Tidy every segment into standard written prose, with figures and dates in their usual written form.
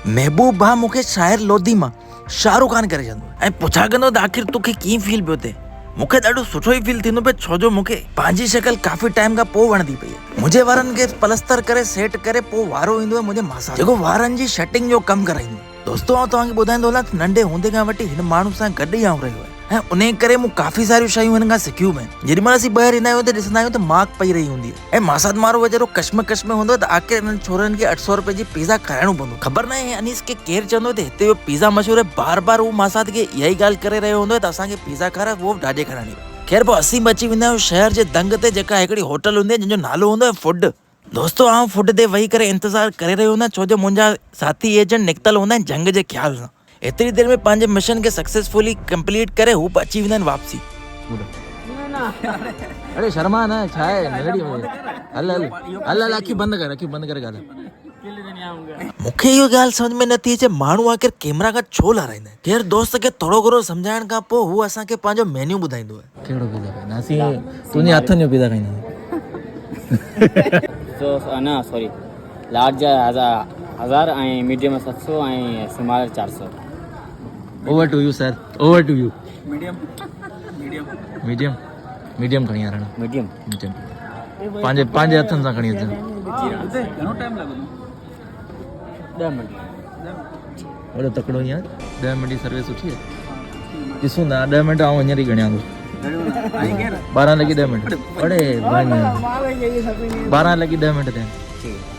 महबूब भाउ मूंखे शायर लोधी मां शाहरुख खान करे चवंदो ऐं पुछा कंदो त आख़िर तोखे कीअं फील पियो थिए। मूंखे ॾाढो सुठो ई फील थींदो पियो, छो जो मूंखे पंहिंजी शक्ल काफ़ी टाइम खां पोइ वणंदी पई आहे। मुंहिंजे वारनि खे प्लस्तर करे सेट करे पोइ वारो ईंदो आहे मुंहिंजे मासा जेको वारनि जी शटिंग जो कमु कराईंदो। दोस्तो आउं तव्हांखे ॿुधाईंदो हलां, नंढे हूंदे खां वठी हिन माण्हू सां गॾु ई आउं रहियो आहियां ऐं उन करे मूं काफ़ी सारियूं शयूं हिन खां सिखियूं आहिनि। जेॾीमहिल असीं ॿाहिरि ईंदा आहियूं त ॾिसंदा आहियूं त माक पई रही हूंदी आहे ऐं मासाद मारो वेचारो कश्मकश में हूंदो त आख़िर हिननि छोरनि खे 800 रुपए जी पिज़्ज़ा खाराइणो पवंदो। ख़बर न आहे अनीस खे केरु चवंदो त हिते जो पिज़्ज़ा मशहूरु आहे। बार बार उहो मासाद खे इहा ई ॻाल्हि करे रहियो हूंदो त असांखे पिज़्ज़ा खाराए, उहो ॾाढे खणाणी। ख़ैर पोइ असीं बि अची वेंदा आहियूं शहर जे दंग ते, जेका हिकिड़ी होटल हूंदी आहे जंहिंजो नालो हूंदो आहे फुड। दोस्तो आउं फुड ते वेही करे इंतज़ारु करे रहियो हूंदा छो जो मुंहिंजा साथी एजेंट निकितल हूंदा आहिनि जंग जे ख़्याल सां। एतिरी देर में पंहिंजे मिशन खे सक्सेसफुली कंप्लीट करे हू अची वेंदा आहिनि वापसी। अरे शर्मा न छा आहे हल हल हल हल अखी बंदि करे ॻाल्हि। मूंखे इहो ॻाल्हि सम्झ में नथी अचे माण्हू आख़िर कैमरा खां छो लाराईंदा आहिनि। ख़ैर दोस्त खे थोरो घणो सम्झाइण खां पोइ हू असांखे पंहिंजो मेन्यू ॿुधाईंदो आहे। कहिड़ो पिज़्ज़ा खाईंदा असीं तुंहिंजे हथनि जो पिज़्ज़ा खाईंदा तो न सॉरी लार्ज 1000 ऐं मीडियम 700 ऐं small 400। Over to you sir, over to you. Medium medium खणी आ रणा। मीडियम पंहिंजे हथनि सां खणी अच। घणो टाइम लॻंदो? 10 मिंट। वॾो तकिड़ो यार, 10 मिंट जी सर्विस सुठी आहे। ॾिसूं था 10 मिंट आउं हींअर ई गणियां थो। 12 लॻी 10 मिंट। अड़े 12 लॻी 10 मिंट थिया।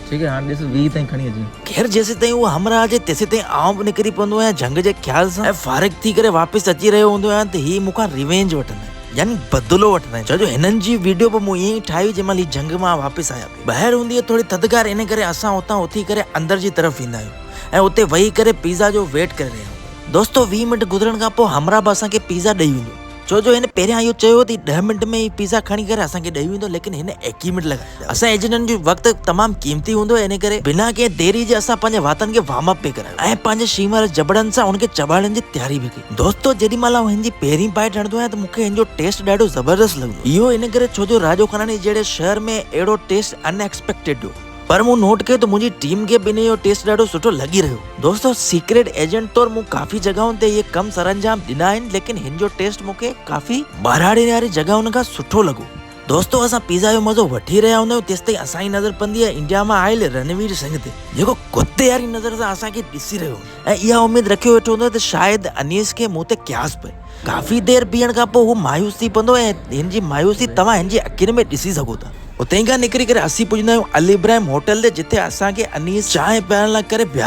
ठीक है, हाणे ॾिस 20 ताईं खणी अची। ख़ैर जेसि ताईं उहो हमरा अचे तेसि ताईं आउं बि निकिरी पवंदो आहियां जंग जे ख़्याल सां ऐं फारिग थी करे वापसि अची रहियो हूंदो आहियां त हीअ मूंखां रिवेंज वठंदा आहिनि, यानी बदिलो वठंदा आहिनि। छो जो हिननि जी वीडियो बि मूं ईअं ई ठाही जंहिं महिल जंग मां वापसि आया। ॿाहिरि हूंदी आहे थोरी थधिकार, इन करे असां उतां उथी करे अंदर जी तरफ़ ईंदा आहियूं ऐं उते वेही करे पिज़्ज़ा जो वेट करे रहिया आहियूं। दोस्तो 20 मिंट गुज़रण खां पोइ हमरा बि असांखे पिज़्ज़ा ॾेई वेंदो, छो जो हिन पहिरियां इहो चयो त 10 मिंट में ई पिज़्ज़ा खणी करे असांखे ॾेई वेंदो, लेकिन हिन 21 मिंट लॻाया। असां एजेंटनि जो वक़्तु तमामु क़ीमती हूंदो आहे, इन करे बिना कंहिं देरी जे असां पंहिंजे वातनि खे वार्म अप पे करायो ऐं पंहिंजे शीमर जबड़नि सां उनखे चबाड़नि जी तयारी बि कई। दोस्तो जेॾीमहिल आउं हिन जी पहिरीं बाइट हणंदो आहियां त मूंखे हिन जो टेस्ट ॾाढो ज़बरदस्त लॻंदो। इहो इन करे छो जो राजो खनानी जहिड़े शहर में अहिड़ो टेस्ट अनएक्सपेक्टेड हो, पर मूं नोट कयो त मुंहिंजी टीम खे बि इहो टेस्ट ॾाढो सुठो लॻी रहियो। दोस्तो सीक्रेट एजेंट तौरु मूं काफ़ी जॻहुनि ते इहे कम सरअंजाम ॾिना आहिनि, लेकिन हिन जो टेस्ट मूंखे काफ़ी ॿारहाड़े वारी जॻहुनि खां सुठो लॻो। दोस्तो असां पिज़्ज़ा जो मज़ो वठी रहिया हूंदा आहियूं, तेसि ताईं असांजी नज़र पवंदी आहे इंडिया मां आयल रणवीर सिंह ते, जेको कुते वारी नज़र सां असांखे ॾिसी रहियो ऐं इहा उमेद रखियो वेठो हूंदो त शायदि अनीस खे मूं ते क्यास पए। काफ़ी देर बीहण खां पोइ हू मायूस थी पवंदो ऐं हिन जी मायूसी तव्हां हिन जी अखियुनि में ॾिसी सघो था। उते खां निकिरी करे असीं पुॼंदा आहियूं अल इब्राहिम होटल ते, जिथे असांखे अनीस चांहि पीअण लाइ करे